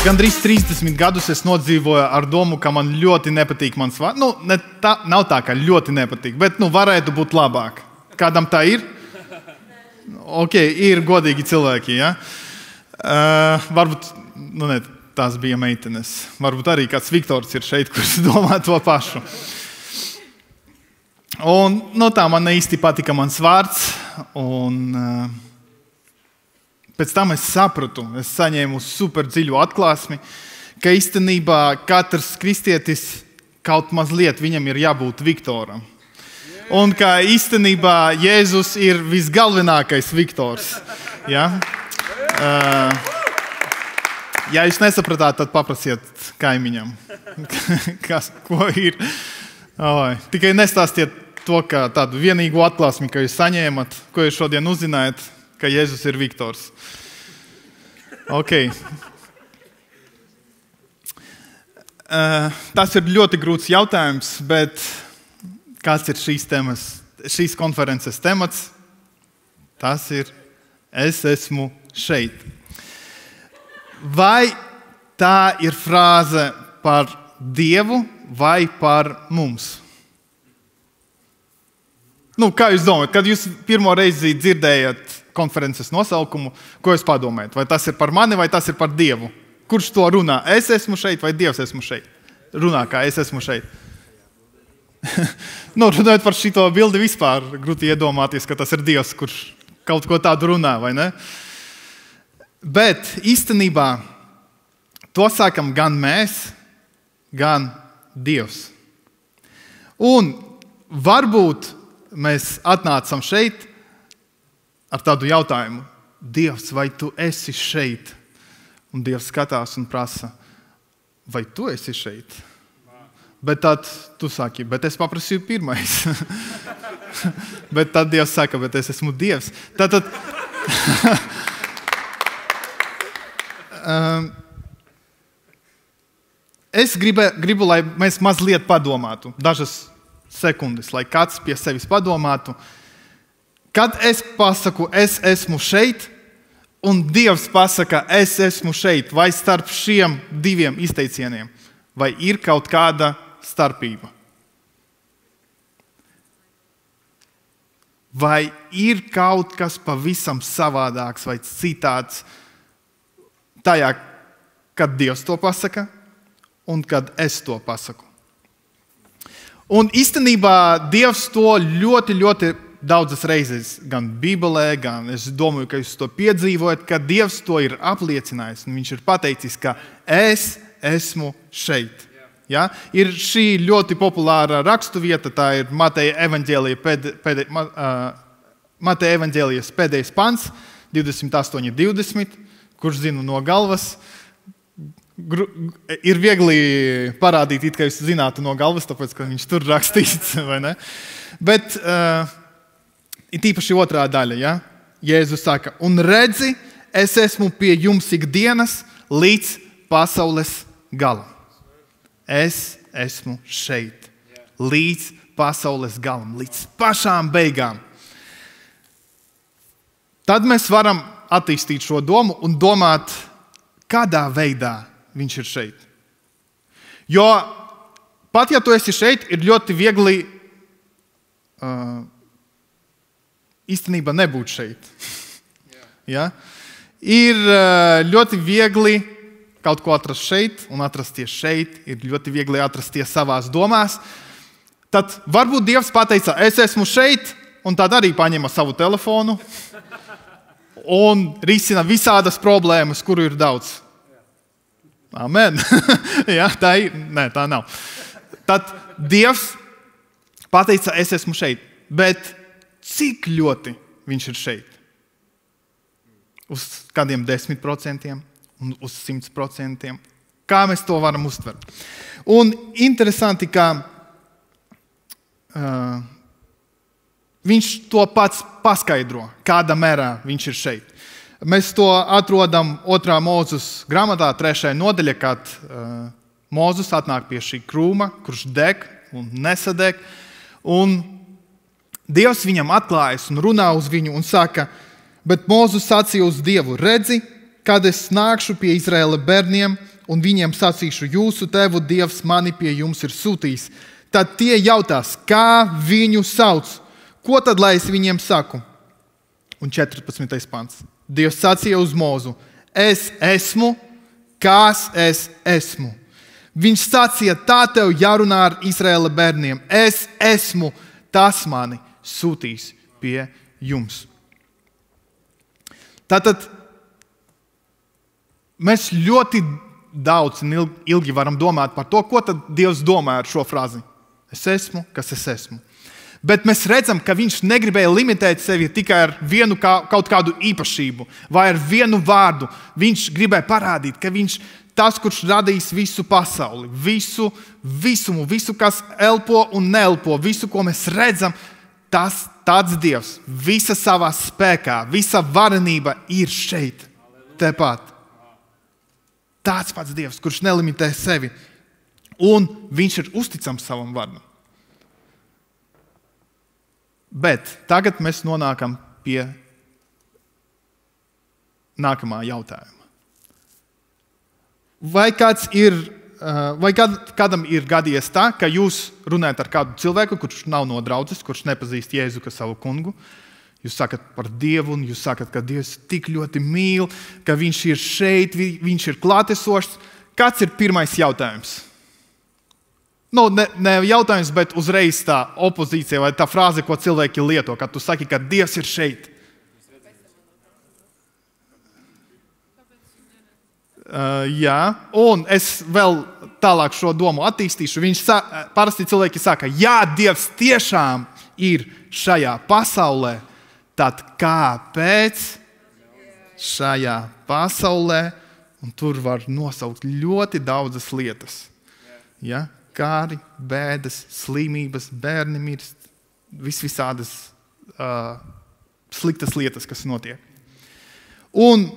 Gandrīz 30 gadus es nodzīvoju ar domu, ka man ļoti nepatīk mans vārds. Nav tā, ka ļoti nepatīk, bet varētu būt labāk. Kādam tā ir? Ok, ir godīgi cilvēki, ja? Varbūt, tās bija meitenes. Varbūt arī kāds Viktors ir šeit, kurš domā to pašu. Un tā man īsti patika mans vārds. Un pēc tam es sapratu, es saņēmu super dziļu atklāsmi, ka īstenībā katrs kristietis kaut mazliet viņam ir jābūt Viktoram. Un ka īstenībā Jēzus ir visgalvenākais Viktors. Ja? Ja jūs nesapratāt, tad paprasiet kaimiņam, ko ir. Tikai nestāstiet to, ka tādu vienīgu atklāsmi, ka jūs saņēmat, ko jūs šodien uzzinājat, ka Jēzus ir Viktors. Ok. Tas ir ļoti grūts jautājums, bet kāds ir šīs konferences temats? Tas ir es esmu šeit. Vai tā ir frāze par Dievu vai par mums? Kā jūs domājat, kad jūs pirmo reizi dzirdējat konferences nosaukumu, ko jūs padomājat? Vai tas ir par mani, vai tas ir par Dievu? Kurš to runā? Es esmu šeit, vai Dievs esmu šeit? Runā, kā es esmu šeit. Runājot par šito bildi vispār, grūti iedomāties, ka tas ir Dievs, kurš kaut ko tādu runā, vai ne? Bet īstenībā to sākam gan mēs, gan Dievs. Un varbūt mēs atnācam šeit ar tādu jautājumu: Dievs, vai tu esi šeit? Un Dievs skatās un prasa: vai tu esi šeit? Bet tad tu saki: bet es paprasīju pirmais. Bet tad Dievs saka: bet es esmu Dievs. Tātad es gribu, lai mēs mazliet padomātu, dažas sekundes, lai kāds pie sevis padomātu. Kad es pasaku, es esmu šeit, un Dievs pasaka, es esmu šeit, vai starp šiem diviem izteicieniem, vai ir kaut kāda starpība? Vai ir kaut kas pavisam savādāks vai citāds tajā, kad Dievs to pasaka, un kad es to pasaku? Un īstenībā Dievs to ļoti, ļoti daudzas reizes, gan Bībelē, gan es domāju, ka jūs to piedzīvojat, ka Dievs to ir apliecinājis. Viņš ir pateicis, ka es esmu šeit. Ja? Ir šī ļoti populāra raksturvieta, tā ir Mateja evaņģēlijas pēdējais pants, 28:20, kurš zinu no galvas. Ir viegli parādīt, it kā jūs zinātu no galvas, tāpēc, ka viņš tur rakstīts, vai ne? Bet ir tīpaši otrā daļa, ja? Jēzus saka: un redzi, es esmu pie jums ikdienas līdz pasaules galam. Es esmu šeit līdz pasaules galam, līdz pašām beigām. Tad mēs varam attīstīt šo domu un domāt, kādā veidā viņš ir šeit. Jo pat ja tu esi šeit, ir ļoti viegli īstenībā nebūt šeit. Ja? Ir ļoti viegli kaut ko atrast šeit un atrasties šeit. Ir ļoti viegli atrasties savās domās. Tad varbūt Dievs pateica, es esmu šeit, un tad arī paņēma savu telefonu un risina visādas problēmas, kuru ir daudz. Amen. Ja, tā ir? Nē, tā nav. Tad Dievs pateica, es esmu šeit. Bet cik ļoti viņš ir šeit? Uz kādiem 10% un uz 100%? Kā mēs to varam uztvert? Un interesanti, ka viņš to pats paskaidro, kādā mērā viņš ir šeit. Mēs to atrodam 2. Mūzes grāmatā, 3. nodaļa, kad Mūzes atnāk pie šī krūma, kurš deg un nesadeg. Un Dievs viņam atklājas un runā uz viņu un saka: bet Mūzes sacīja uz Dievu: redzi, kad es nākšu pie Izraēla bērniem un viņiem sacīšu, jūsu tevu Dievs mani pie jums ir sūtījis. Tad tie jautās, kā viņu sauc, ko tad lai es viņiem saku? Un 14. pants. Dievs sacīja uz Mūzu, es esmu, kas es esmu. Viņš sacīja, tā tev jārunā ar Izraēla bērniem. Es esmu, tas mani sūtīs pie jums. Tātad mēs ļoti daudz un ilgi varam domāt par to, ko tad Dievs domā ar šo frāzi. Es esmu, kas es esmu. Bet mēs redzam, ka viņš negribēja limitēt sevi tikai ar vienu kaut kādu īpašību vai ar vienu vārdu. Viņš gribēja parādīt, ka viņš tas, kurš radījis visu pasauli, visu visumu, visu, kas elpo un neelpo, visu, ko mēs redzam, tāds Dievs, visa savā spēkā, visa varenība ir šeit, tepat. Tāds pats Dievs, kurš nelimitē sevi, un viņš ir uzticams savam vārdam. Bet tagad mēs nonākam pie nākamā jautājuma. Vai kādam ir gadījies tā, ka jūs runājat ar kādu cilvēku, kurš nav no draudzes, kurš nepazīst Jēzu kā savu kungu? Jūs sakat par Dievu, un jūs sakat, ka Dievs tik ļoti mīl, ka viņš ir šeit, viņš ir klātesošs. Kāds ir pirmais jautājums? Ne jautājums, bet uzreiz tā opozīcija vai tā frāze, ko cilvēki lieto, kad tu saki, ka Dievs ir šeit. Jā, un es vēl tālāk šo domu attīstīšu. Parasti cilvēki saka, jā, Dievs tiešām ir šajā pasaulē, tad kāpēc šajā pasaulē, un tur var nosaukt ļoti daudzas lietas. Ja? Kāri, bēdas, slimības, bērni mirst, visādas sliktas lietas, kas notiek. Un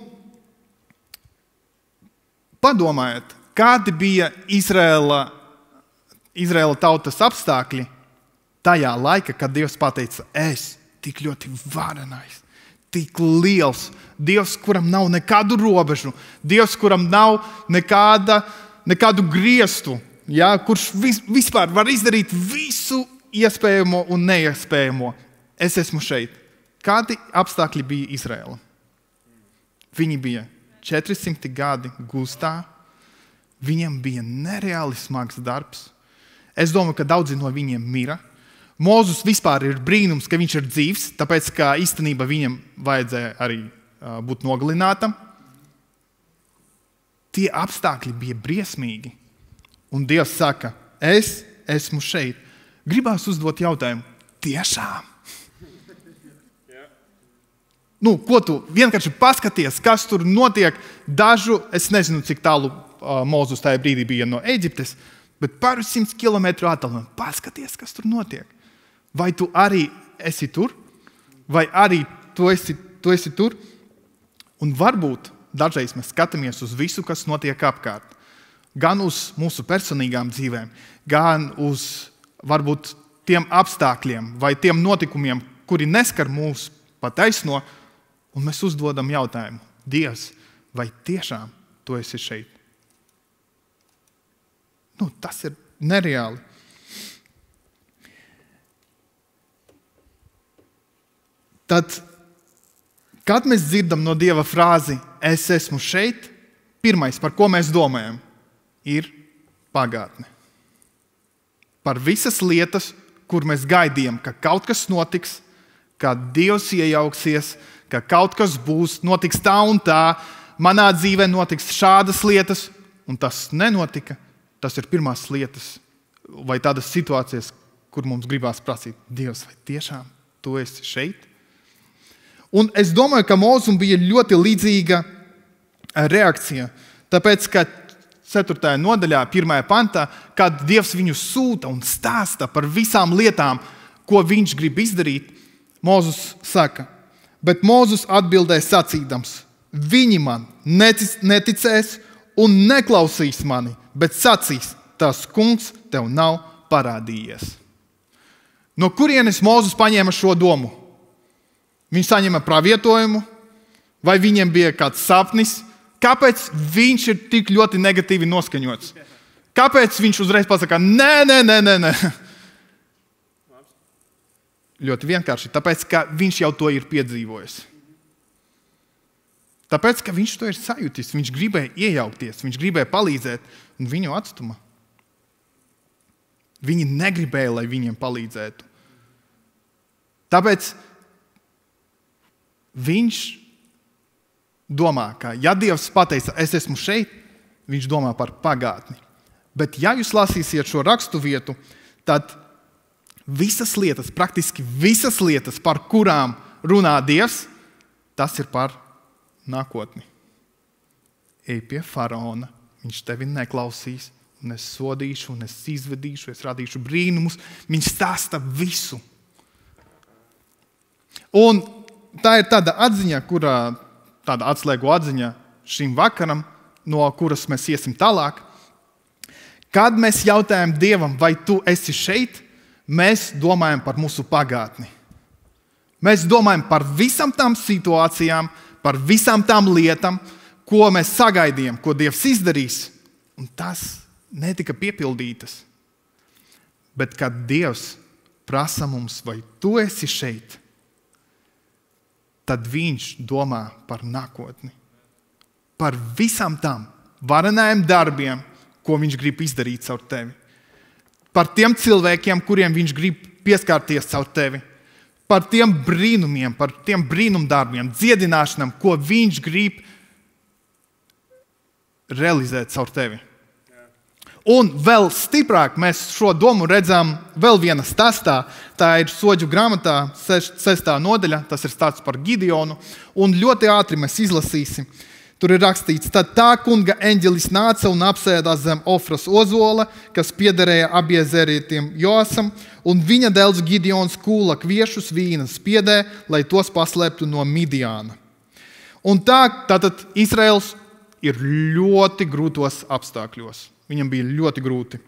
padomājiet, kādi bija Izraēla tautas apstākļi tajā laikā, kad Dievs pateica, es tik ļoti varenais, tik liels, Dievs, kuram nav nekādu robežu, Dievs, kuram nav nekādu griestu, ja, kurš vispār var izdarīt visu iespējamo un neiespējamo. Es esmu šeit. Kādi apstākļi bija Izraēla? Viņi bija 400 gadi gūstā. Viņiem bija nereāli smags darbs. Es domāju, ka daudzi no viņiem mira. Mūzus vispār ir brīnums, ka viņš ir dzīvs, tāpēc, ka īstenībā viņam vajadzēja arī būt nogalinātam. Tie apstākļi bija briesmīgi. Un Dievs saka, es esmu šeit. Gribās uzdot jautājumu, tiešām? Ko tu vienkārši paskaties, kas tur notiek? Es nezinu, cik tālu Mūzus tajā brīdī bija no Eģiptes, bet pāris 100 kilometru attālumā. Paskaties, kas tur notiek. Vai tu arī esi tur? Vai arī tu esi tur? Un varbūt dažreiz mēs skatāmies uz visu, kas notiek apkārt. Gan uz mūsu personīgām dzīvēm, gan uz varbūt tiem apstākļiem vai tiem notikumiem, kuri neskar mūs pa taisno, un mēs uzdodam jautājumu, Dievs, vai tiešām tu esi šeit? Tas ir nereāli. Tad, kad mēs dzirdam no Dieva frāzi, es esmu šeit, pirmais, par ko mēs domājam, ir pagātne. Par visas lietas, kur mēs gaidījām, ka kaut kas notiks, ka Dievs iejauksies, ka kaut kas būs, notiks tā un tā, manā dzīvē notiks šādas lietas, un tas nenotika. Tas ir pirmās lietas vai tādas situācijas, kur mums gribās prasīt, Dievs, vai tiešām tu esi šeit? Un es domāju, ka Mūzum bija ļoti līdzīga reakcija, tāpēc, ka 4. nodaļā, 1. pantā, kad Dievs viņu sūta un stāsta par visām lietām, ko viņš grib izdarīt, Mūzus saka, bet Mūzus atbildēja sacīdams, viņi man neticēs un neklausīs mani, bet sacīs, tas kungs tev nav parādījies. No kurienes Mūzus paņēma šo domu? Viņš saņēma pravietojumu, vai viņiem bija kāds sapnis, kāpēc viņš ir tik ļoti negatīvi noskaņots? Kāpēc viņš uzreiz pasaka, nē? Ļoti vienkārši, tāpēc, ka viņš jau to ir piedzīvojis. Tāpēc, ka viņš to ir sajūtis, viņš gribēja iejaukties, viņš gribēja palīdzēt, un viņu atstuma. Viņi negribēja, lai viņiem palīdzētu. Tāpēc viņš domā, ka ja Dievs pateica, es esmu šeit, viņš domā par pagātni. Bet ja jūs lasīsiet šo rakstu vietu, tad visas lietas, praktiski visas lietas, par kurām runā Dievs, tas ir par nākotni. Ej pie faraona, viņš tevi neklausīs, un es sodīšu, un es izvedīšu, es radīšu brīnumus. Viņš stāsta visu. Un tā ir tāda atziņa, tāda atslēgu atziņa šim vakaram, no kuras mēs iesim tālāk. Kad mēs jautājam Dievam, vai tu esi šeit, mēs domājam par mūsu pagātni. Mēs domājam par visām tām situācijām, par visām tām lietām, ko mēs sagaidījām, ko Dievs izdarīs, un tas netika piepildītas. Bet kad Dievs prasa mums, vai tu esi šeit, tad viņš domā par nākotni. Par visām tām varenajiem darbiem, ko viņš grib izdarīt caur tevi. Par tiem cilvēkiem, kuriem viņš grib pieskarties caur tevi. Par tiem brīnumiem, par tiem brīnumdarbiem, dziedināšanām, ko viņš grib realizēt caur tevi. Un vēl stiprāk mēs šo domu redzam vēl vienā stāstā. Tā ir Soģu grāmatā, 6. nodaļa, tas ir stāsts par Gideonu. Un ļoti ātri mēs izlasīsim. Tur ir rakstīts, tad tā kunga eņģelis nāca un apsēdās zem Ofras ozola, kas piederēja abiezerietim Joasam, un viņa dēls Gideons kūla kviešus vīna spiedē, lai tos paslēptu no Midiāna. Un tātad Izraels ir ļoti grūtos apstākļos. Viņam bija ļoti grūti.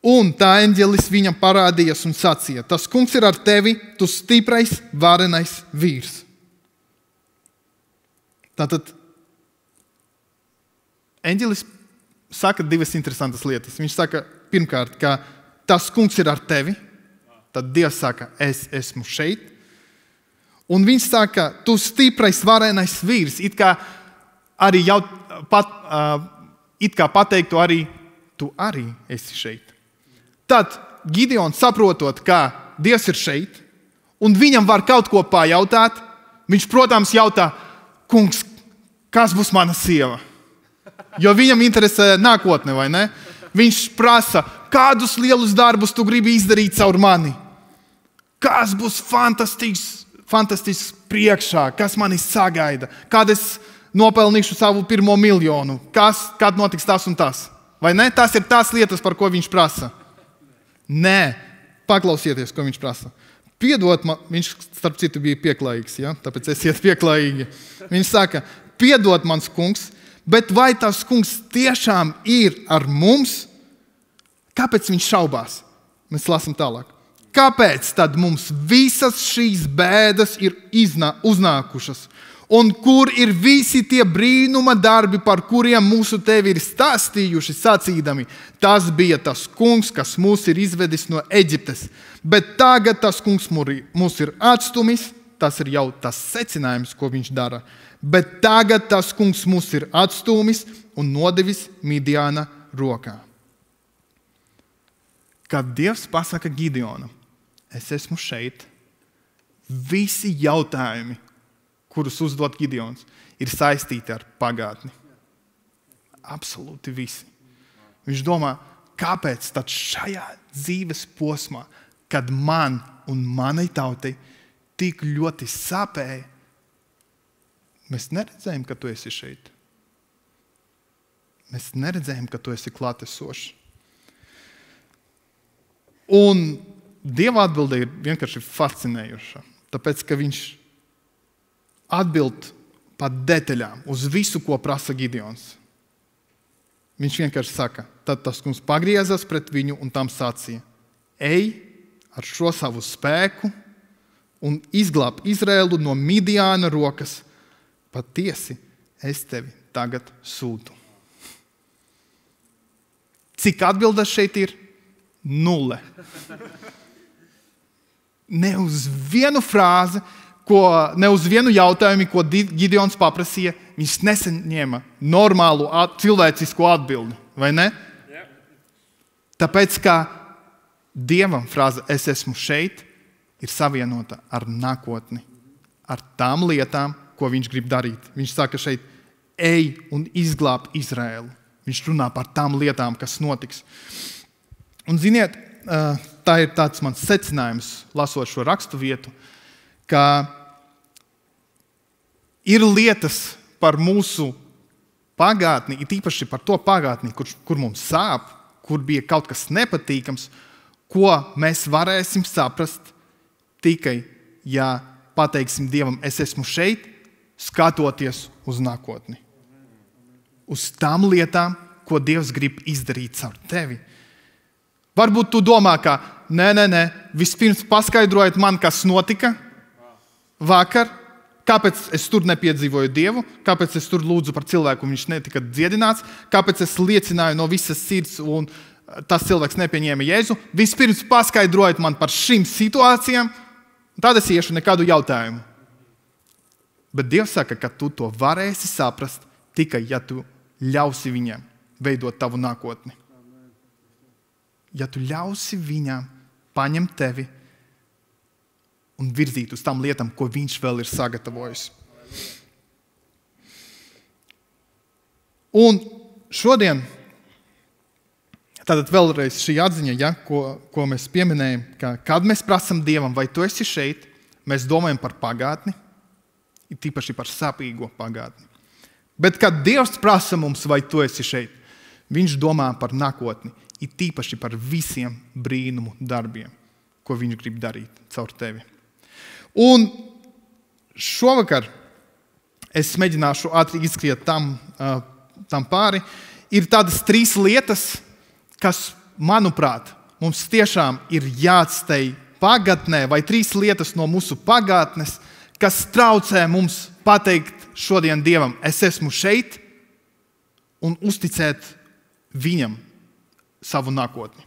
Un tā eņģelis viņam parādījās un sacīja, tas kungs ir ar tevi, tu stiprais, varenais vīrs. Tātad eņģelis saka divas interesantas lietas. Viņš saka, pirmkārt, ka tas kungs ir ar tevi. Tad Dievs saka, es esmu šeit. Un viņš saka, tu stiprais, varenais vīrs. It kā pateiktu arī, tu arī esi šeit. Tad Gideons saprotot, ka Dievs ir šeit, un viņam var kaut ko pajautāt, viņš, protams, jautā, kungs, kas būs mana sieva? Jo viņam interesē nākotne, vai ne? Viņš prasa, kādus lielus darbus tu gribi izdarīt caur mani? Kas būs fantastisks priekšā? Kas mani sagaida? Kad es nopelnīšu savu 1 miljonu? Kad notiks tas un tas? Vai ne? Tas ir tās lietas, par ko viņš prasa. Nē, paklausieties, ko viņš prasa. Piedod man, viņš starp citu bija pieklājīgs, ja? Tāpēc esiet pieklājīgi. Viņš saka, piedod mans kungs, bet vai tas kungs tiešām ir ar mums? Kāpēc viņš šaubās? Mēs lasām tālāk. Kāpēc tad mums visas šīs bēdas ir uznākušas? Un kur ir visi tie brīnuma darbi, par kuriem mūsu tevi ir stāstījuši, sacīdami, tas bija tas kungs, kas mūs ir izvedis no Eģiptes. Bet tagad tas kungs mūs ir atstumis, tas ir jau tas secinājums, ko viņš dara. Bet tagad tas kungs mūs ir atstumis un nodevis Midiāna rokā. Kad Dievs pasaka Gideonam, es esmu šeit, visi jautājumi, kurus uzdod Gideons, ir saistīti ar pagātni. Absolūti visi. Viņš domā, kāpēc tad šajā dzīves posmā, kad man un manai tautai tik ļoti sāpēja, mēs neredzējām, ka tu esi šeit. Mēs neredzējām, ka tu esi klātesošs. Un Dieva atbilde ir vienkārši fascinējoša, tāpēc, ka viņš atbild par detaļām uz visu, ko prasa Gideons. Viņš vienkārši saka, tad tas kungs pagriezās pret viņu un tam sacīja, ej ar šo savu spēku un izglāb Izraēlu no Midiāna rokas. Patiesi, es tevi tagad sūtu. Cik atbildes šeit ir? 0. Ne uz vienu frāzi, ne uz vienu jautājumu, ko Gideons paprasīja, viņš nesaņēma normālu cilvēcisku atbildi, vai ne? Yeah. Tāpēc, ka Dievam frāze es esmu šeit ir savienota ar nākotni, ar tām lietām, ko viņš grib darīt. Viņš saka šeit, ej un izglāb Izraēlu. Viņš runā par tām lietām, kas notiks. Un ziniet, tā ir tāds mans secinājums, lasot šo rakstu vietu, ka ir lietas par mūsu pagātni, it īpaši par to pagātni, kur mums sāp, kur bija kaut kas nepatīkams, ko mēs varēsim saprast tikai, ja pateiksim Dievam, es esmu šeit, skatoties uz nākotni. Uz tām lietām, ko Dievs grib izdarīt caur tevi. Varbūt tu domā, ka nē, vispirms paskaidrojiet man, kas notika vakar, kāpēc es tur nepiedzīvoju Dievu, kāpēc es tur lūdzu par cilvēku, un viņš netika dziedināts, kāpēc es liecināju no visas sirds, un tas cilvēks nepieņēma Jēzu. Vispirms paskaidrojiet man par šīm situācijām, tad es iešu nekādu jautājumu. Bet Dievs saka, ka tu to varēsi saprast tikai, ja tu ļausi viņam veidot tavu nākotni. Ja tu ļausi viņam paņemt tevi un virzīt uz tām lietām, ko viņš vēl ir sagatavojis. Un šodien, tātad vēlreiz šī atziņa, ko mēs pieminējam, ka kad mēs prasam Dievam, vai tu esi šeit, mēs domājam par pagātni, ir tīpaši par sāpīgo pagātni. Bet, kad Dievs prasa mums, vai tu esi šeit, viņš domā par nākotni, ir tīpaši par visiem brīnumu darbiem, ko viņš grib darīt caur tevi. Un šovakar es mēģināšu ātri izskriet tam pāri. Ir tādas 3 lietas, kas, manuprāt, mums tiešām ir jāatstāj pagātnē, vai 3 lietas no mūsu pagātnes, kas traucē mums pateikt šodien Dievam, es esmu šeit, un uzticēt viņam savu nākotni.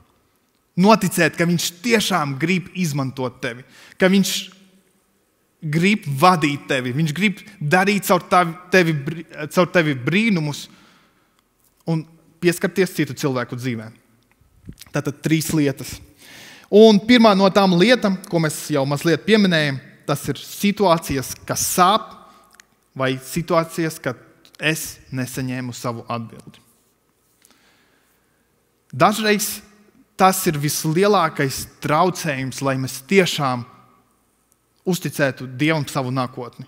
Noticēt, ka viņš tiešām grib izmantot tevi, ka viņš grib vadīt tevi, viņš grib darīt caur tevi brīnumus un pieskarties citu cilvēku dzīvēm. Tātad 3 lietas. Un pirmā no tām lietām, ko mēs jau mazliet pieminējam, tas ir situācijas, kas sāp, vai situācijas, kad es nesaņēmu savu atbildi. Dažreiz tas ir vislielākais traucējums, lai mēs tiešām uzticētu Dievam savu nākotni.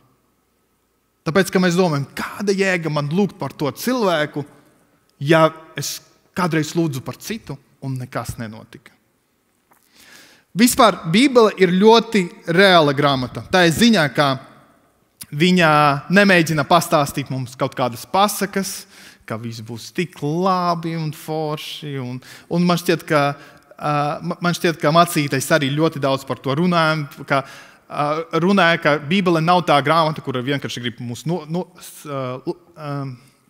Tāpēc, ka mēs domājam, kāda jēga man lūgt par to cilvēku, ja es kādreiz lūdzu par citu un nekas nenotika. Vispār Bībele ir ļoti reāla grāmata. Tā ir ziņā, ka viņa nemēģina pastāstīt mums kaut kādas pasakas, ka viss būs tik labi un forši. Un man šķiet, ka mācītais arī ļoti daudz par to runāja, ka Bībele nav tā grāmata, kura vienkārši grib mūs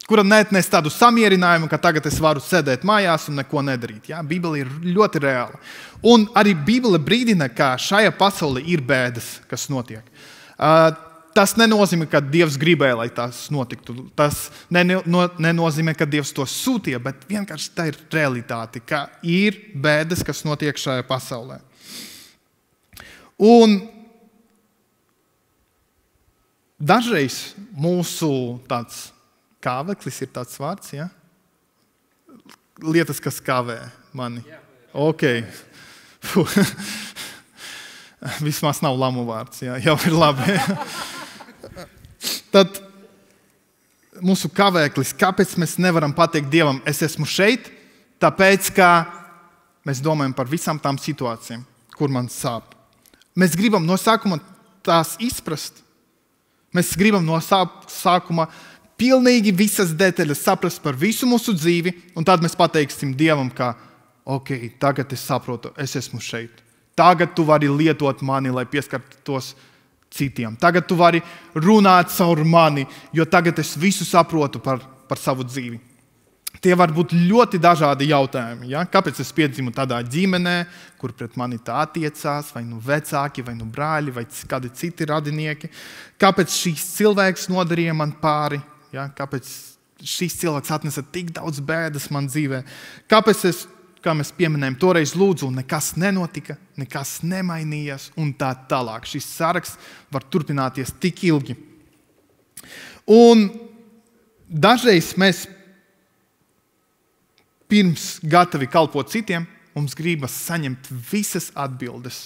kura neatnes tādu samierinājumu, ka tagad es varu sēdēt mājās un neko nedarīt. Ja? Bībele ir ļoti reāla. Un arī Bībele brīdina, ka šajā pasaulē ir bēdas, kas notiek. Tas nenozīmē, ka Dievs gribēja, lai tas notiktu. Tas nenozīmē, ka Dievs to sūtīja, bet vienkārši tā ir realitāte, ka ir bēdas, kas notiek šajā pasaulē. Un dažreiz mūsu tāds kāveklis ir tāds vārds, ja? Lietas, kas kavē mani. Ok. Vismaz nav lamu vārds, ja? Jau ir labi. Tad mūsu kavēklis, kāpēc mēs nevaram pateikt Dievam, es esmu šeit, tāpēc, ka mēs domājam par visām tām situācijām, kur man sāp. Mēs gribam no sākuma tās izprast. Mēs gribam no sākuma pilnīgi visas detaļas saprast par visu mūsu dzīvi, un tad mēs pateiksim Dievam, ka ok, tagad es saprotu, es esmu šeit. Tagad tu vari lietot mani, lai pieskartos citiem. Tagad tu vari runāt caur mani, jo tagad es visu saprotu par savu dzīvi. Tie var būt ļoti dažādi jautājumi. Ja? Kāpēc es piedzimu tādā ģimenē, kur pret mani tā attiecās, vai nu vecāki, vai nu brāļi, vai kādi citi radinieki? Kāpēc šīs cilvēks nodarīja man pāri? Ja? Kāpēc šīs cilvēks atnesa tik daudz bēdas man dzīvē? Kāpēc es, kā mēs pieminējam, toreiz lūdzu, un nekas nenotika, nekas nemainījās, un tā tālāk. Šis saraksts var turpināties tik ilgi. Un dažreiz mēs pirms gatavi kalpot citiem, mums gribas saņemt visas atbildes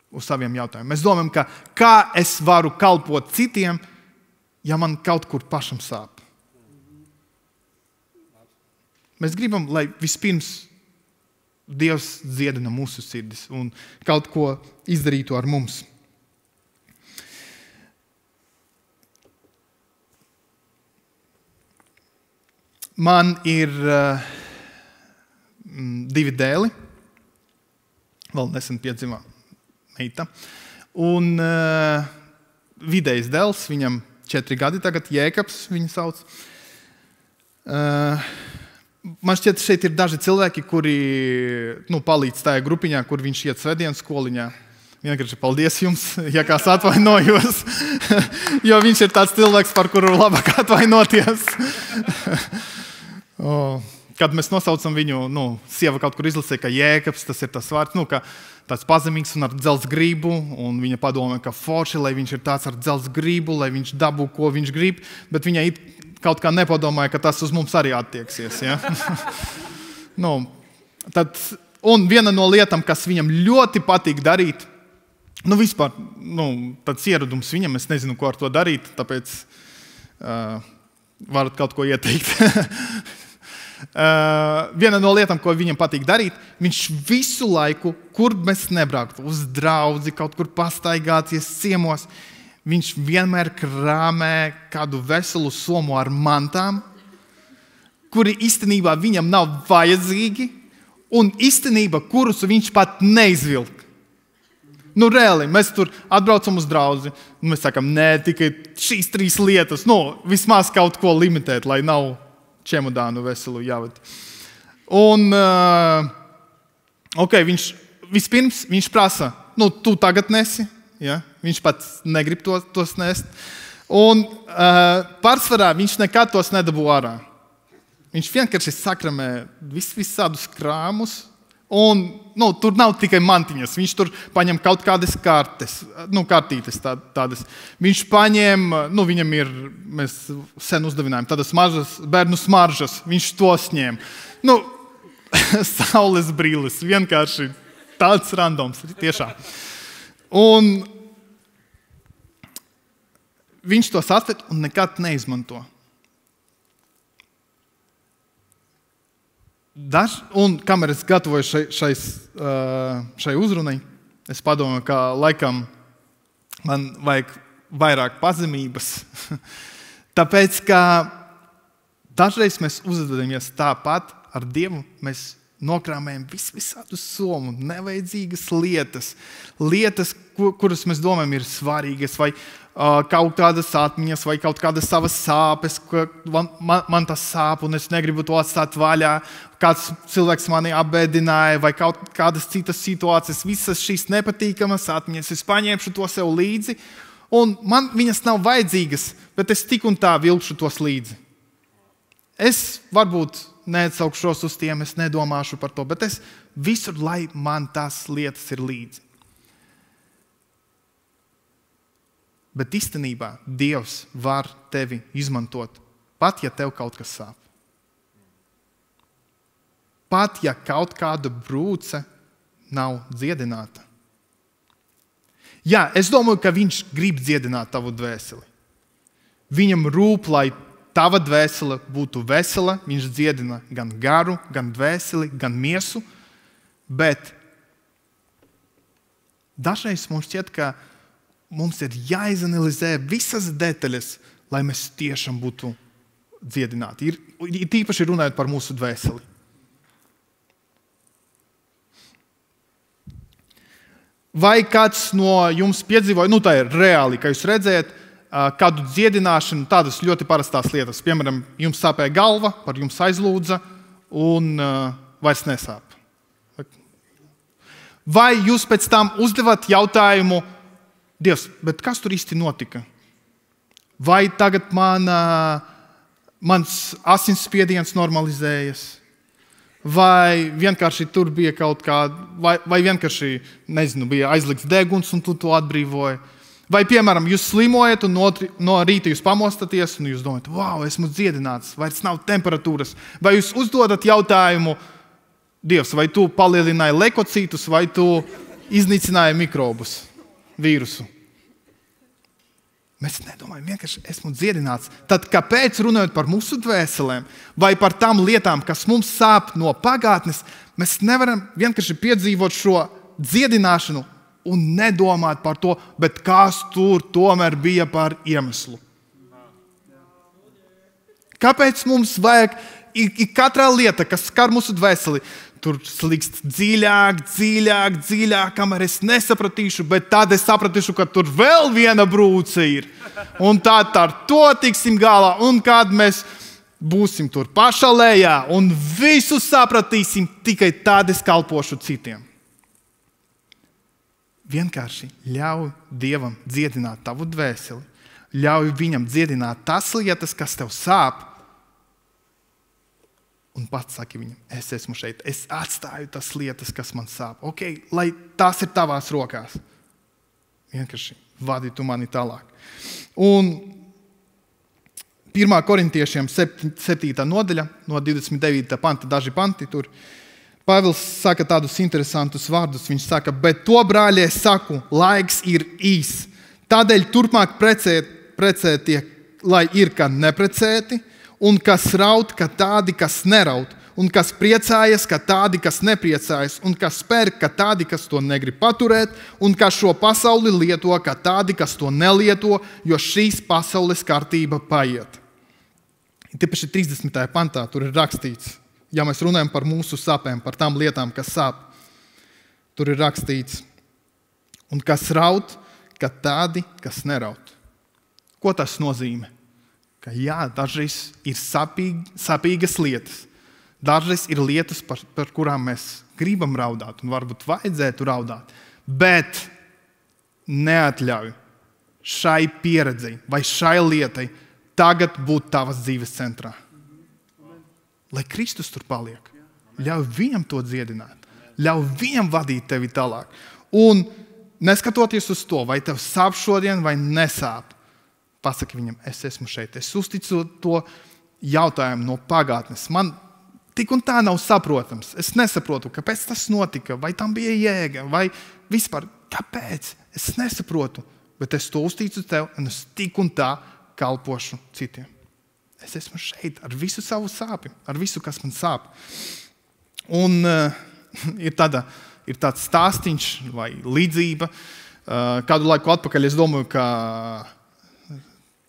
uz saviem jautājumiem. Mēs domājam, kā es varu kalpot citiem, ja man kaut kur pašam sāp. Mēs gribam, lai vispirms Dievs dziedina mūsu sirdis un kaut ko izdarītu ar mums. Man ir 2 dēli, vēl nesen piedzima meita, un vidējais dēls, viņam 4 gadi tagad, Jēkabs viņu sauc. Man šķiet, šeit ir daži cilvēki, kuri palīdz tajā grupiņā, kur viņš iet svētdienas skoliņā. Vienkārši paldies jums, ja kāds atvainojos, jo viņš ir tāds cilvēks, par kuru labāk atvainoties. Kad mēs nosaucam viņu, sieva kaut kur izlasīja, ka Jēkabs, tas ir tas vārds, ka tāds pazemīgs un ar dzelzs gribu, un viņa padomā, ka forši, lai viņš ir tāds ar dzelzs gribu, lai viņš dabū, ko viņš grib, bet viņa kaut kā nepadomāja, ka tas uz mums arī attieksies. Ja? Un viena no lietām, kas viņam ļoti patīk darīt, vispār, tāds ieradums viņam, es nezinu, ko ar to darīt, tāpēc varat kaut ko ieteikt. Viena no lietām, ko viņam patīk darīt, viņš visu laiku, kur mēs nebrauktu, uz draudzi, kaut kur pastaigāties ciemos, viņš vienmēr krāmē kādu veselu somu ar mantām, kuri īstenībā viņam nav vajadzīgi, un īstenībā, kurus viņš pat neizvilk. Reāli, mēs tur atbraucam uz draudzi, un mēs sakam, nē, tikai šīs 3 lietas, vismaz kaut ko limitēt, lai nav čemodānu veselu jāved. Un, vispirms viņš prasa, tu tagad nesi, ja? Viņš pats negrib tos nest. Un pārsvarā viņš nekad tos nedabū ārā. Viņš vienkārši sakramē visādus krāmus, un tur nav tikai mantiņas, viņš tur paņem kaut kādas kartītes tādas. Viņš paņem, viņam ir, mēs sen uzdavinājām, tādas mažas bērnu smaržas, viņš tos ņem. Saules brilles, vienkārši tāds randoms, tiešām. Un viņš tos atved un nekad neizmanto. Un kamēr es gatavoju šai uzrunai, es padomāju, ka laikam man vajag vairāk pazemības. Tāpēc, ka dažreiz mēs uzvedamies tāpat ar Dievu, mēs nokrāmējam visādu somu, nevajadzīgas lietas, kuras mēs domājam ir svarīgas, vai kaut kādas atmiņas, vai kaut kādas savas sāpes, man tas sāp, un es negribu to atstāt vaļā, kāds cilvēks mani apbēdināja, vai kaut kādas citas situācijas, visas šīs nepatīkamas atmiņas, es paņemšu to sev līdzi, un man viņas nav vajadzīgas, bet es tik un tā vilkšu tos līdzi. Es varbūt neatsaukšos uz tiem, es nedomāšu par to, bet es visur, lai man tās lietas ir līdzi. Bet īstenībā Dievs var tevi izmantot, pat ja tev kaut kas sāp. Pat ja kaut kāda brūce nav dziedināta. Jā, es domāju, ka viņš grib dziedināt tavu dvēseli. Viņam rūp, lai tava dvēsele būtu vesela, viņš dziedina gan garu, gan dvēseli, gan miesu, bet dažreiz mums šķiet, ka mums ir jāizanalizē visas detaļas, lai mēs tiešām būtu dziedināti. Ir tīpaši runājot par mūsu dvēseli. Vai kāds no jums piedzīvoja, tā ir reāli, ka jūs redzējat kādu dziedināšanu, tādas ļoti parastās lietas. Piemēram, jums sāpēja galva, par jums aizlūdza un vairs nesāp. Vai jūs pēc tam uzdevat jautājumu, Dievs, bet kas tur īsti notika? Vai tagad mans asinsspiediens normalizējas? Vai vienkārši tur bija kaut kāda, vai vienkārši, bija aizlikts deguns un tu to atbrīvoji? Vai, piemēram, jūs slimojat un no rīta jūs pamostaties un jūs domājat, wow, esmu dziedināts, vairs nav temperatūras. Vai jūs uzdodat jautājumu, Dievs, vai tu palielināji leukocītus, vai tu iznīcināji mikrobus, vīrusu? Mēs nedomājam, vienkārši esmu dziedināts. Tad kāpēc runājot par mūsu dvēselēm vai par tām lietām, kas mums sāp no pagātnes, mēs nevaram vienkārši piedzīvot šo dziedināšanu un nedomāt par to, bet kas tur tomēr bija par iemeslu? Kāpēc mums vajag katrā lieta, kas skar mūsu dvēseli, tur slikst dziļāk, kamēr es nesapratīšu, bet tad es sapratīšu, ka tur vēl viena brūce ir. Un tad ar to tiksim galā, un kad mēs būsim tur pašā lejā un visu sapratīsim, tikai tad es kalpošu citiem. Vienkārši ļauj Dievam dziedināt tavu dvēseli. Ļauj viņam dziedināt tās lietas, kas tev sāp. Un pats saki viņam, es esmu šeit, es atstāju tās lietas, kas man sāp. Ok, lai tās ir tavās rokās. Vienkārši vadi tu mani tālāk. Un 1. Korintiešiem 7. nodaļa, no 29. panta, daži panti tur. Pāvils saka tādus interesantus vārdus. Viņš saka, bet to, brāļi, es saku, laiks ir īs. Tādēļ turpmāk precētie, lai ir kā neprecēti, un kas raud, kā tādi, kas neraud, un kas priecājas, kā tādi, kas nepriecājas, un kas pērk, kā tādi, kas to negrib paturēt, un kas šo pasauli lieto, kā tādi, kas to nelieto, jo šīs pasaules kārtība paiet. Tiepaši 30. pantā tur ir rakstīts, ja mēs runājam par mūsu sāpēm, par tām lietām, kas sāp, tur ir rakstīts, un kas raud, kā tādi, kas neraud. Ko tas nozīmē? Ka jā, dažreiz ir sāpīgas lietas. Dažreiz ir lietas, par kurām mēs gribam raudāt un varbūt vajadzētu raudāt, bet neatļauj šai pieredzei vai šai lietai tagad būt tavas dzīves centrā. Lai Kristus tur paliek. Ļauj viņam to dziedināt. Ļauj viņam vadīt tevi tālāk. Un neskatoties uz to, vai tev sāp šodien vai nesāp, pasaki viņam, es esmu šeit. Es uzticu to jautājumu no pagātnes. Man tik un tā nav saprotams. Es nesaprotu, kāpēc tas notika, vai tam bija jēga, vai vispār, kāpēc. Es nesaprotu, bet es to uzticu tev un es tik un tā kalpošu citiem. Es esmu šeit ar visu savu sāpi, ar visu, kas man sāp. Un ir tāds stāstiņš vai līdzība. Kādu laiku atpakaļ es domāju, ka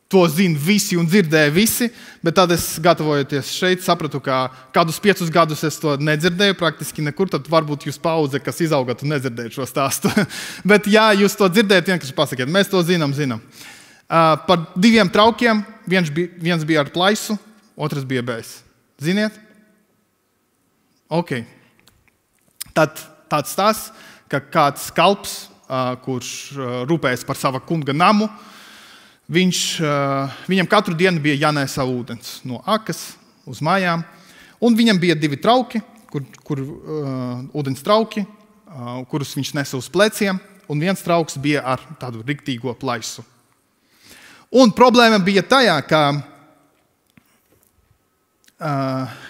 to zina visi un dzirdēja visi, bet tad es, gatavojoties šeit, sapratu, ka kādus 5 gadus es to nedzirdēju praktiski nekur, tad varbūt jūs paudze, kas izaugat un nedzirdējat šo stāstu. Bet ja jūs to dzirdējat, vienkārši pasakiet, mēs to zinām. Par 2 traukiem, viens bija ar plaisu, otrs bija bez. Ziniet? Ok. Tad tāds stāsts, ka kāds kalps, kurš rūpējas par sava kunga namu, viņam katru dienu bija jānēsā ūdens no akas uz mājām, un viņam bija 2 trauki, ūdens trauki, kurus viņš nesa uz pleciem, un viens trauks bija ar tādu riktīgo plaisu. Un problēma bija tajā, ka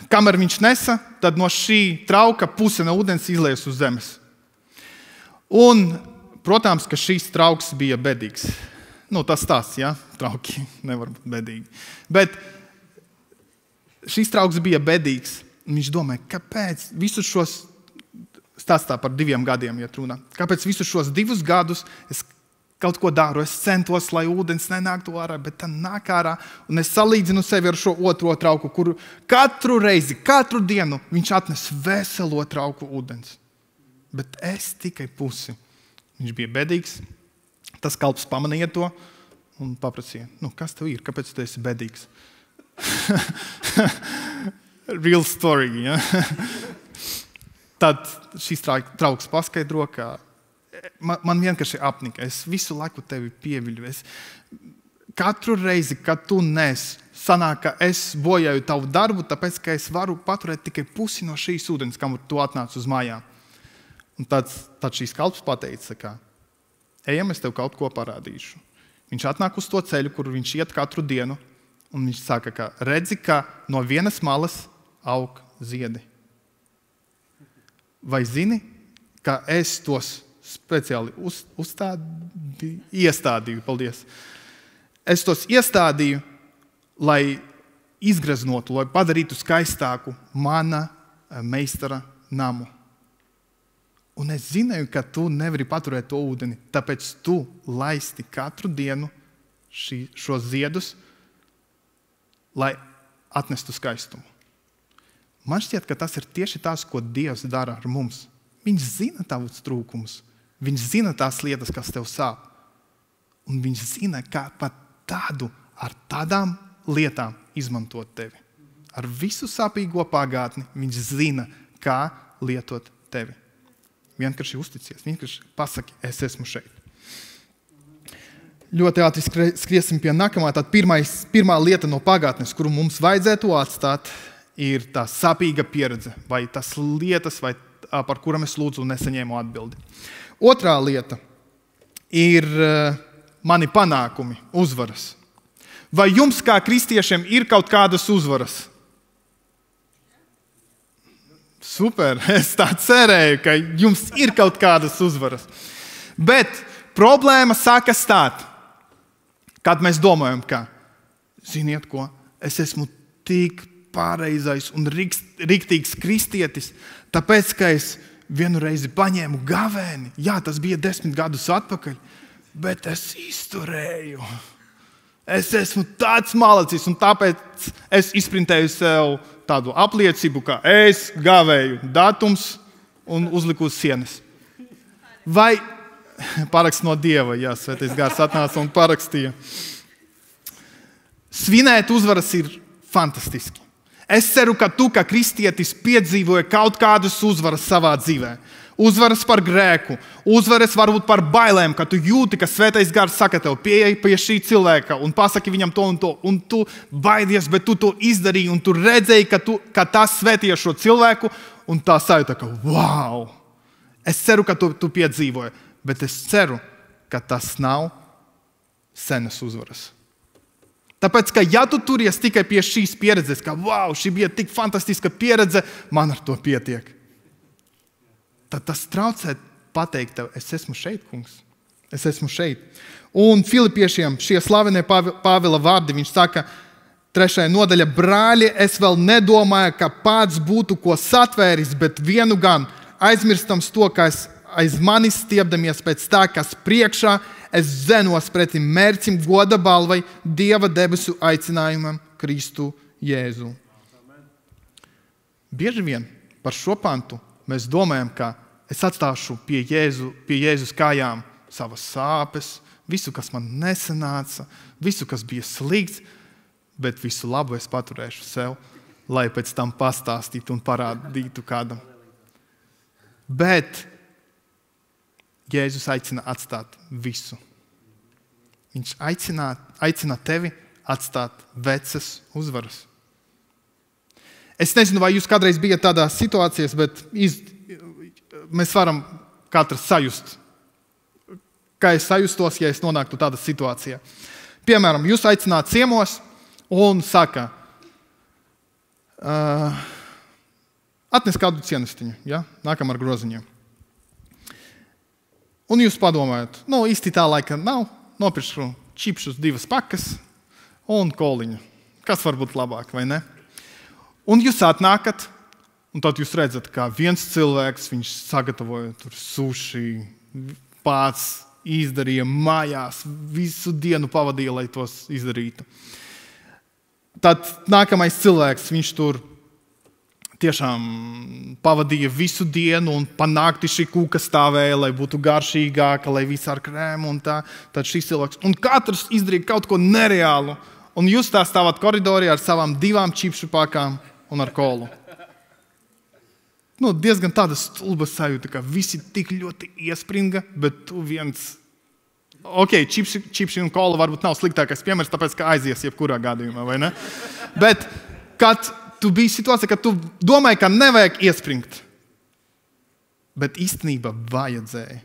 kamēr viņš nesa, tad no šī trauka puse no ūdens izliejas uz zemes. Un, protams, ka šīs trauks bija bedīgs. Tas stāsts, jā, trauki nevar būt bedīgi. Bet šis trauks bija bedīgs. Viņš domāja, kāpēc visus šos, stāstā par 2 gadiem, ja runā, kāpēc visus šos 2 gadus es kaut ko daru, es centos, lai ūdens nenāktu ārā, bet tā nāk ārā, un es salīdzinu sevi ar šo otro trauku, kuru katru reizi, katru dienu viņš atnes veselo trauku ūdens. Bet es tikai pusi. Viņš bija bedīgs. Tas kalps pamanīja to un paprasīja, kas tev ir, kāpēc tu esi bedīgs? Real story, ja? Tad šis draugs paskaidro, ka man vienkārši apnika. Es visu laiku tevi pieviļu. Katru reizi, kad tu nes, sanāk, ka es bojāju tavu darbu, tāpēc, ka es varu paturēt tikai pusi no šīs ūdens, kam tu atnāc uz mājām. Un tad šīs kalps pateica, ka ejam, es tev kaut ko parādīšu. Viņš atnāk uz to ceļu, kur viņš iet katru dienu, un viņš saka, ka redzi, ka no vienas malas aug ziedi. Vai zini, ka es tos speciāli iestādīju, paldies. Es tos iestādīju, lai izgreznotu, lai padarītu skaistāku mana meistara namu. Un es zināju, ka tu nevari paturēt to ūdeni, tāpēc tu laisti katru dienu šos ziedus, lai atnestu skaistumu. Man šķiet, ka tas ir tieši tas, ko Dievs dara ar mums. Viņš zina tavus trūkumus, viņš zina tās lietas, kas tev sāp. Un viņš zina, kā pat ar tādām lietām izmantot tevi. Ar visu sāpīgo pagātni viņš zina, kā lietot tevi. Vienkārši uzticies, vienkārši pasaki, es esmu šeit. Ļoti ātri skriesim pie nākamā. Tad pirmā lieta no pagātnes, kuru mums vajadzētu atstāt, ir tā sāpīga pieredze, vai tas lietas, par kurām es lūdzu un nesaņēmu atbildi. Otrā lieta ir mani panākumi, uzvaras. Vai jums kā kristiešiem ir kaut kādas uzvaras? Super, es tā cerēju, ka jums ir kaut kādas uzvaras. Bet problēma sākas tāda, kad mēs domājam, ka, ziniet ko, es esmu tik pareizais un riktīgs kristietis, tāpēc, ka es vienu reizi paņēmu gavēni. Jā, tas bija 10 gadus atpakaļ, bet es izturēju. Es esmu tāds malacis, un tāpēc es izprintēju sev tādu apliecību, ka es gavēju datums un uzliku uz sienas. Vai paraksts no Dieva, jā, Svētais Gars atnāca un parakstīja. Svinēt uzvaras ir fantastiski. Es ceru, ka tu, kā kristietis, piedzīvoji kaut kādas uzvaras savā dzīvē. Uzvaras par grēku, uzvaras varbūt par bailēm, ka tu jūti, ka Svētais Gars saka tev, pieeja pie šī cilvēka un pasaki viņam to un to, un tu baidies, bet tu to izdarīji, un tu redzēji, ka tas svētīja šo cilvēku, un tā sajūta, ka wow! Es ceru, ka tu piedzīvoji, bet es ceru, ka tas nav senas uzvaras. Tāpēc, ka ja tu turies tikai pie šīs pieredzes, ka wow, šī bija tik fantastiska pieredze, man ar to pietiek. Tad tas traucē pateikt tev, es esmu šeit, kungs. Es esmu šeit. Un Filipiešiem šie slavenie Pāvila vārdi, viņš saka, 3. nodaļa, brāļi, es vēl nedomāju, ka pats būtu ko satvēris, bet vienu gan aizmirstams to, ka es aiz manis stiepdamies pēc tā, kas priekšā, es zenos pretim mērķim goda balvai Dieva debesu aicinājumam Kristu Jēzu. Bieži vien par šo pantu mēs domājam, ka es atstāšu pie Jēzus kājām savas sāpes, visu, kas man nesanāca, visu, kas bija slikts, bet visu labu es paturēšu sev, lai pēc tam pastāstītu un parādītu kādam. Bet Jēzus aicina atstāt visu. Viņš aicina tevi atstāt vecas uzvaras. Es nezinu, vai jūs kādreiz bijat tādās situācijās, bet mēs varam katrs sajust, kā es sajustos, ja es nonāktu tādā situācijā. Piemēram, jūs aicināt ciemos un saka, atnes kādu cienestiņu, ja? Nākam ar groziņiem. Un jūs padomājat, īsti tā laika nav, nopirkšu čipšus 2 pakas un koliņu. Kas var būt labāk, vai ne? Un jūs atnākat, un tad jūs redzat, kā viens cilvēks, viņš sagatavoja tur suši, pats izdarīja mājās, visu dienu pavadīja, lai tos izdarītu. Tad nākamais cilvēks, viņš tur tiešām pavadīja visu dienu un panākti šī kūka stāvēja, lai būtu garšīgāka, lai viss ar krēmu un tā. Tad šis cilvēks, un katrs izdarīja kaut ko nereālu. Un jūs tā stāvat koridorī ar savām 2 čipšu pakām un ar kolu. Diezgan tāda stulba sajūta, ka visi tik ļoti iespringa, bet tu viens... Ok, čipši un kola varbūt nav sliktākais piemērs, tāpēc, ka aizies jebkurā gadījumā, vai ne? Bet, kad tu biji situācija, ka tu domāji, ka nevajag iespringt, bet īstenībā vajadzēja.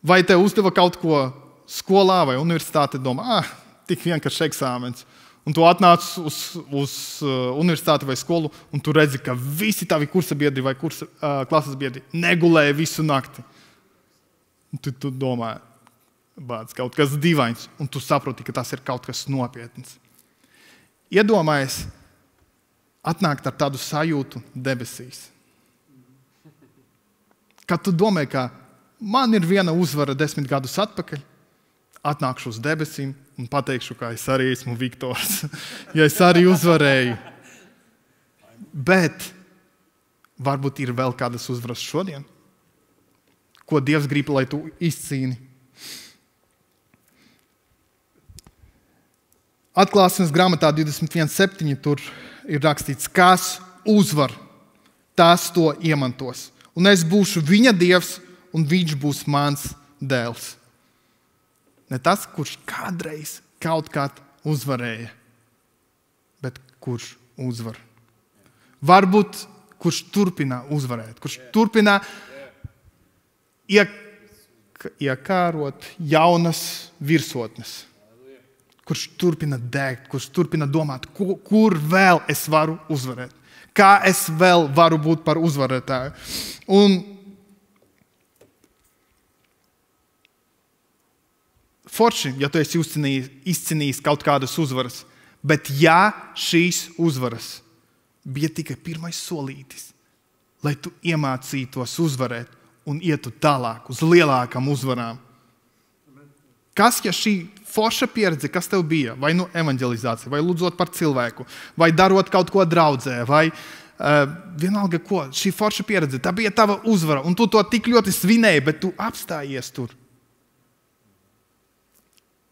Vai tev uzdeva kaut ko skolā vai universitāte, domā, tik vienkārši eksāmens, un tu atnāc uz universitāti vai skolu, un tu redzi, ka visi tavi kursa biedri vai klases biedri negulēja visu nakti. Un tu domā, kaut kas dīvains, un tu saproti, ka tas ir kaut kas nopietns. Iedomājies atnākt ar tādu sajūtu debesīs. Kad tu domā, ka man ir viena uzvara 10 gadus atpakaļ, atnākšu uz debesīm un pateikšu, ka es arī esmu Viktors, ja es arī uzvarēju. Bet varbūt ir vēl kādas uzvaras šodien, ko Dievs grib, lai tu izcīni. Atklāsmes grāmatā 21.7. tur ir rakstīts, kas uzvar, tas to iemantos. Un es būšu viņa Dievs, un viņš būs mans dēls. Ne tas, kurš kādreiz kaut kād uzvarēja, bet kurš uzvar. Varbūt, kurš turpina uzvarēt, kurš turpina iekārot jaunas virsotnes. Kurš turpina degt, kurš turpina domāt, kur vēl es varu uzvarēt, kā es vēl varu būt par uzvarētāju. Un forši, ja tu esi izcīnījis kaut kādas uzvaras, bet ja šīs uzvaras bija tikai pirmais solītis, lai tu iemācītos uzvarēt un ietu tālāk uz lielākām uzvarām. Kas, ja šī forša pieredze, kas tev bija, vai evanģelizācija, vai lūdzot par cilvēku, vai darot kaut ko draudzē, vai vienalga ko, šī forša pieredze, tā bija tava uzvara, un tu to tik ļoti svinēji, bet tu apstājies tur.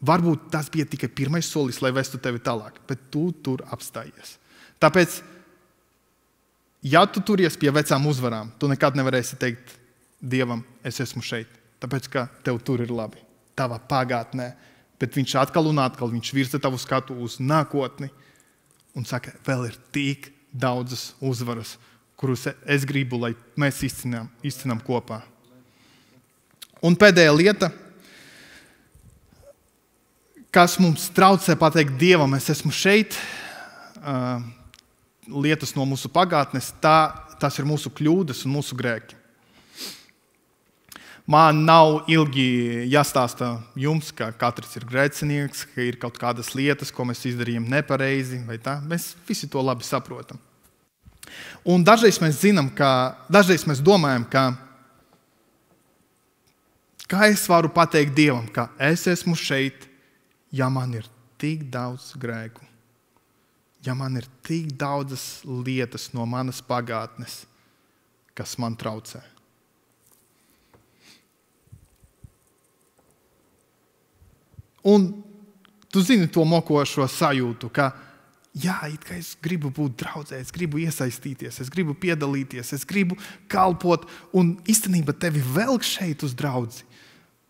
Varbūt tas bija tikai pirmais solis, lai vestu tevi tālāk, bet tu tur apstājies. Tāpēc, ja tu turies pie vecām uzvarām, tu nekad nevarēsi teikt Dievam, es esmu šeit, tāpēc, ka tev tur ir labi. Tavā pagātnē, bet viņš atkal un atkal, viņš virza tavu skatu uz nākotni un saka, vēl ir tik daudzas uzvaras, kurus es gribu, lai mēs izcinām kopā. Un pēdējā lieta, kas mums traucē pateikt Dievam, es esmu šeit, lietas no mūsu pagātnes, tas ir mūsu kļūdas un mūsu grēki. Man nav ilgi jāstāsta jums, ka katrs ir grēcinieks, ka ir kaut kādas lietas, ko mēs izdarījām nepareizi, vai tā. Mēs visi to labi saprotam. Un dažreiz mēs domājam, kā es varu pateikt Dievam, ka es esmu šeit, ja man ir tik daudz grēku, ja man ir tik daudzas lietas no manas pagātnes, kas man traucē. Un tu zini to mokošo sajūtu, ka es gribu būt draudzē, es gribu iesaistīties, es gribu piedalīties, es gribu kalpot, un īstenībā tevi velk šeit uz draudzi.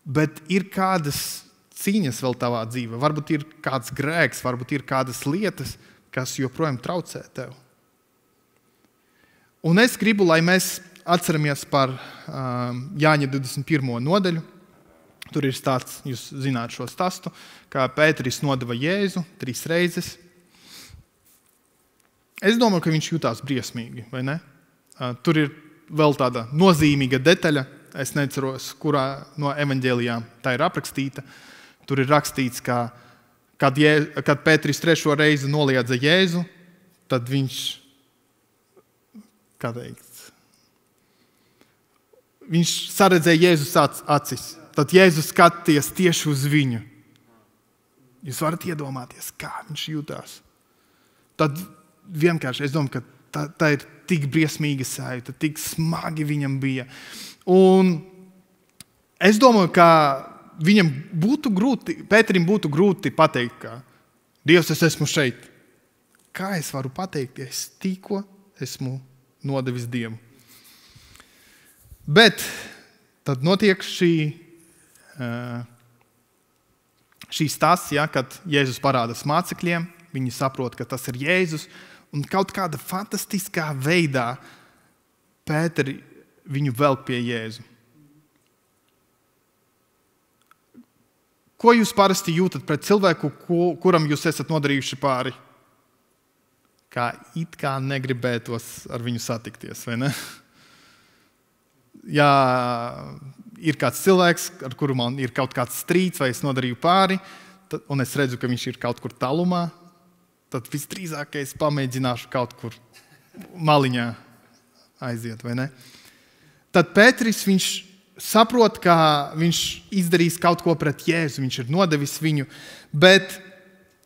Bet ir kādas cīņas vēl tavā dzīvē, varbūt ir kāds grēks, varbūt ir kādas lietas, kas joprojām traucē tev. Un es gribu, lai mēs atceramies par Jāņa 21. nodaļu. Tur ir stāsts, jūs zināt šo stāstu, kā Pēteris nodeva Jēzu 3 reizes. Es domāju, ka viņš jutās briesmīgi, vai ne? Tur ir vēl tāda nozīmīga detaļa, es neceros, kurā no evaņģēlijām tā ir aprakstīta. Tur ir rakstīts, ka kad Pēteris 3. reizi noliedza Jēzu, tad viņš, viņš saredzēja Jēzus acis. Tad Jēzus skaties tieši uz viņu. Jūs varat iedomāties, kā viņš jutās. Tad vienkārši es domāju, ka tā ir tik briesmīga sajūta, tik smagi viņam bija. Un es domāju, ka Pēterim būtu grūti pateikt, ka Dievs, es esmu šeit. Kā es varu pateikt, ja es tikko esmu nodevis Dievu? Bet tad notiek šī stāsts, kad Jēzus parādās mācekļiem, viņi saprot, ka tas ir Jēzus, un kaut kāda fantastiskā veidā Pēteri viņu velk pie Jēzu. Ko jūs parasti jūtat pret cilvēku, kuram jūs esat nodarījuši pāri? It kā negribētos ar viņu satikties, vai ne? Ja ir kāds cilvēks, ar kuru man ir kaut kāds strīds, vai es nodarīju pāri, un es redzu, ka viņš ir kaut kur tālumā, tad visdrīzāk es pamēģināšu kaut kur maliņā aiziet, vai ne? Tad Pēteris, viņš saprot, ka viņš izdarīs kaut ko pret Jēzu, viņš ir nodevis viņu, bet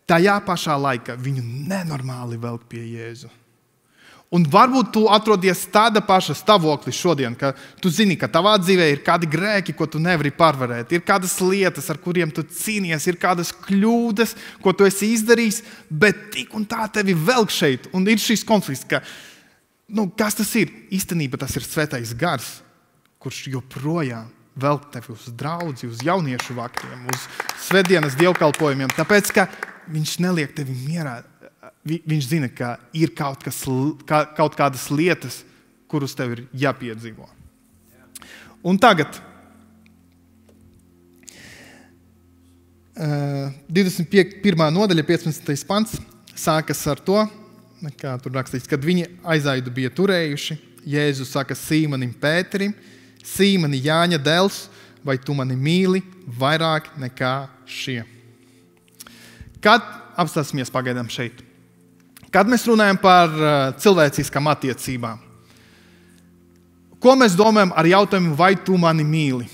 tajā pašā laikā viņu nenormāli velk pie Jēzu. Un varbūt tu atrodies tāda paša stāvoklī šodien, ka tu zini, ka tavā dzīvē ir kādi grēki, ko tu nevari pārvarēt, ir kādas lietas, ar kuriem tu cīnies, ir kādas kļūdas, ko tu esi izdarījis, bet tik un tā tevi velk šeit. Un ir šis konflikts, ka, kas tas ir? Īstenībā tas ir Svētais Gars, kurš joprojām velk tevi uz draudzi, uz jauniešu vakariem, uz svētdienas dievkalpojumiem, tāpēc, ka viņš neliek tevi mierā. Viņš zina, ka ir kaut kādas lietas, kuras tev ir jāpiedzīvo. Un tagad 21. nodaļa, 15. pants, sākas ar to, kā tur rakstīts, kad viņi aizaidu bija turējuši, Jēzus saka Sīmanim Pēterim, Sīmani Jāņa dēls, vai tu mani mīli vairāk nekā šie? Kad apstāsimies pagaidām šeit? Kad mēs runājam par cilvēciskām attiecībām, ko mēs domājam ar jautājumu, vai tu mani mīli?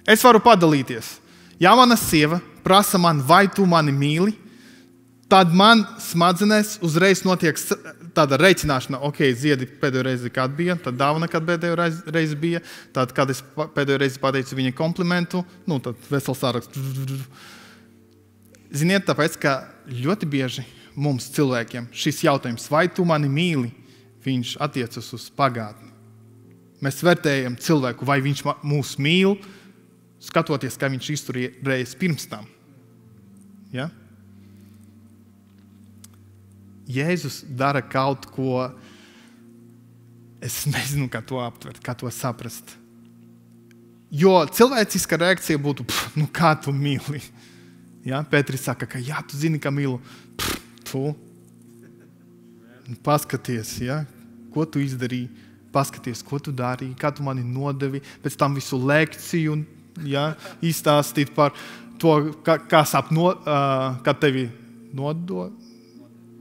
Es varu padalīties. Ja mana sieva prasa man, vai tu mani mīli, tad man smadzenēs uzreiz notiek tāda reiķināšana, ziedi pēdējo reizi, kad bija, tad dāvana, kad pēdējo reizi bija, tad, kad es pēdējo reizi pateicu viņa komplimentu, tad vesels saraksts. Ziniet, tāpēc, ka ļoti bieži mums cilvēkiem šis jautājums, vai tu mani mīli, viņš attiecas uz pagātni. Mēs vērtējam cilvēku, vai viņš mūs mīl, skatoties, kā viņš izturējis pirms tam. Ja? Jēzus dara kaut ko, es nezinu, kā to aptvert, kā to saprast. Jo cilvēciska reakcija būtu, kā tu mīli? Ja? Pēteris saka, ka jā, tu zini, ka mīlu. Tu paskaties, ja? Ko tu izdarīji, paskaties, ko tu darīji, kā tu mani nodevi, pēc tam visu lekciju, ja? Izstāstīt par to, kā sāp, kad tevi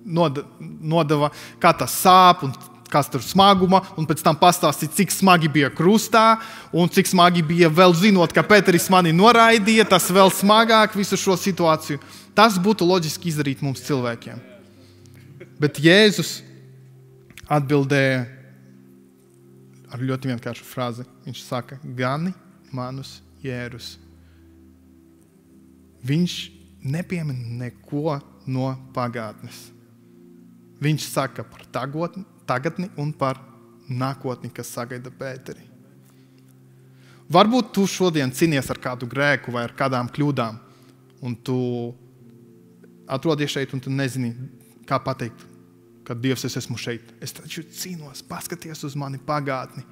nodeva, kā tas sāp un kas tur smaguma, un pēc tam pastāstīt, cik smagi bija krustā, un cik smagi bija vēl zinot, ka Pēteris mani noraidīja, tas vēl smagāk visu šo situāciju. Tas būtu loģiski izdarīt mums cilvēkiem. Bet Jēzus atbildēja ar ļoti vienkāršu frāzi. Viņš saka, gani manus jērus. Viņš nepiemina neko no pagātnes. Viņš saka par tagadni un par nākotni, kas sagaida Pēteri. Varbūt tu šodien cīnies ar kādu grēku vai ar kādām kļūdām, un tu atrodies šeit, un tu nezini, kā pateikt, ka Dievs, es esmu šeit. Es taču cīnos, paskaties uz mani pagātni.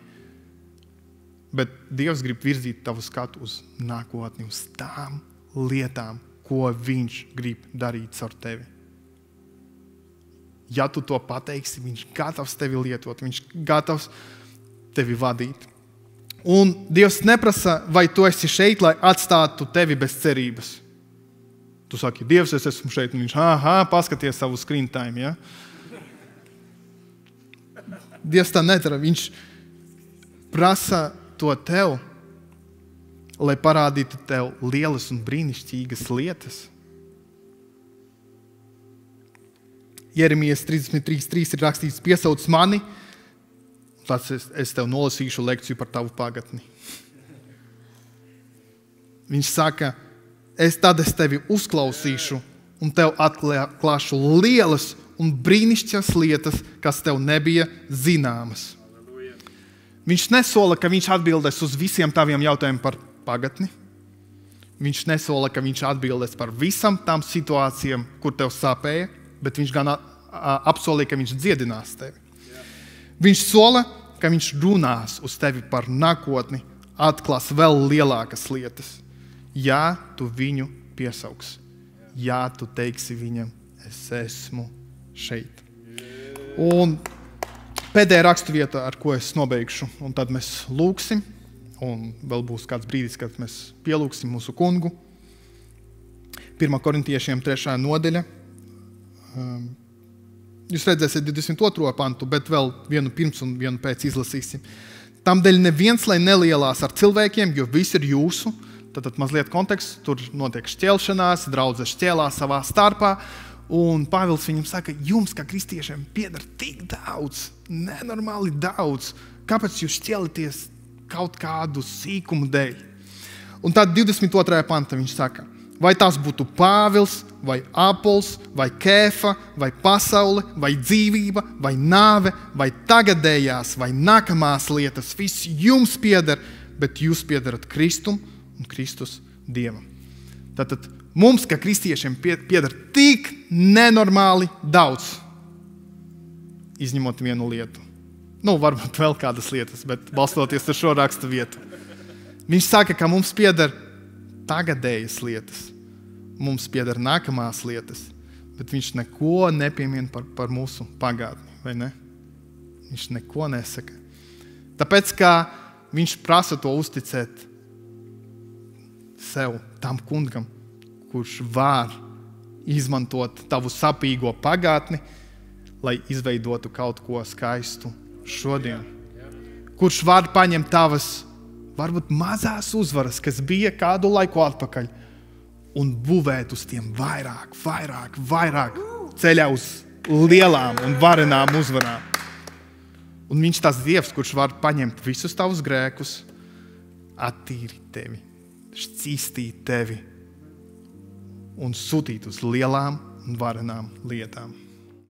Bet Dievs grib virzīt tavu skatu uz nākotni, uz tām lietām, ko viņš grib darīt ar tevi. Ja tu to pateiksi, viņš gatavs tevi lietot, viņš gatavs tevi vadīt. Un Dievs neprasa, vai tu esi šeit, lai atstātu tevi bez cerības. Tu saki, Dievs, es esmu šeit, un viņš, paskaties savu screen time, ja? Dievs tā nedara, viņš prasa to tev, lai parādītu tev lielas un brīnišķīgas lietas. Jeremijas 33.3 ir rakstīts: piesauc mani, tāds es tev nolasīšu lekciju par tavu pagatni. Viņš saka, es tevi uzklausīšu un tev atklāšu lielas un brīnišķīgas lietas, kas tev nebija zināmas. Viņš nesola, ka viņš atbildēs uz visiem taviem jautājumiem par pagatni. Viņš nesola, ka viņš atbildēs par visam tām situācijām, kur tev sāpēja, bet viņš gan apsolīja, ka viņš dziedinās tevi. Viņš sola, ka viņš runās uz tevi par nākotni, atklās vēl lielākas lietas. Ja tu viņu piesauks, ja tu teiksi viņam, es esmu šeit. Un pēdējā raksturvieta, ar ko es nobeigšu, un tad mēs lūksim, un vēl būs kāds brīdis, kad mēs pielūksim mūsu kungu. 1. Korintiešiem 3. nodaļa. Jūs redzēsiet 22. pantu, bet vēl vienu pirms un vienu pēc izlasīsim. Tamdēļ neviens, lai nelielās ar cilvēkiem, jo viss ir jūsu. Tad mazliet konteksts, tur notiek šķelšanās, draudzes šķēlās savā starpā. Un Pāvils viņam saka, jums, kā kristiešiem, pieder tik daudz, nenormāli daudz. Kāpēc jūs šķēlaties kaut kādu sīkumu dēļ? Un tad 22. panta viņš saka, vai tas būtu Pāvils, vai Apols, vai Kēfa, vai pasaule, vai dzīvība, vai nāve, vai tagadējās, vai nākamās lietas, viss jums pieder, bet jūs piederat Kristum un Kristus Dievam. Tātad mums, kā kristiešiem, pieder tik nenormāli daudz, izņemot vienu lietu. Varbūt vēl kādas lietas, bet balstoties ar šo rakstu vietu. Viņš saka, ka mums pieder tagadējas lietas, mums pieder nākamās lietas, bet viņš neko nepiemina par mūsu pagātni, vai ne? Viņš neko nesaka. Tāpēc, ka viņš prasa to uzticēt sev, tam kungam, kurš var izmantot tavu sapīgo pagātni, lai izveidotu kaut ko skaistu šodien. Kurš var paņemt tavas, varbūt mazās uzvaras, kas bija kādu laiku atpakaļ, un būvēt uz tiem vairāk, ceļā uz lielām un varenām uzvarām. Un viņš tas Dievs, kurš var paņemt visus tavus grēkus, attīrīt tevi, šķīstīt tevi un sūtīt uz lielām un varenām lietām.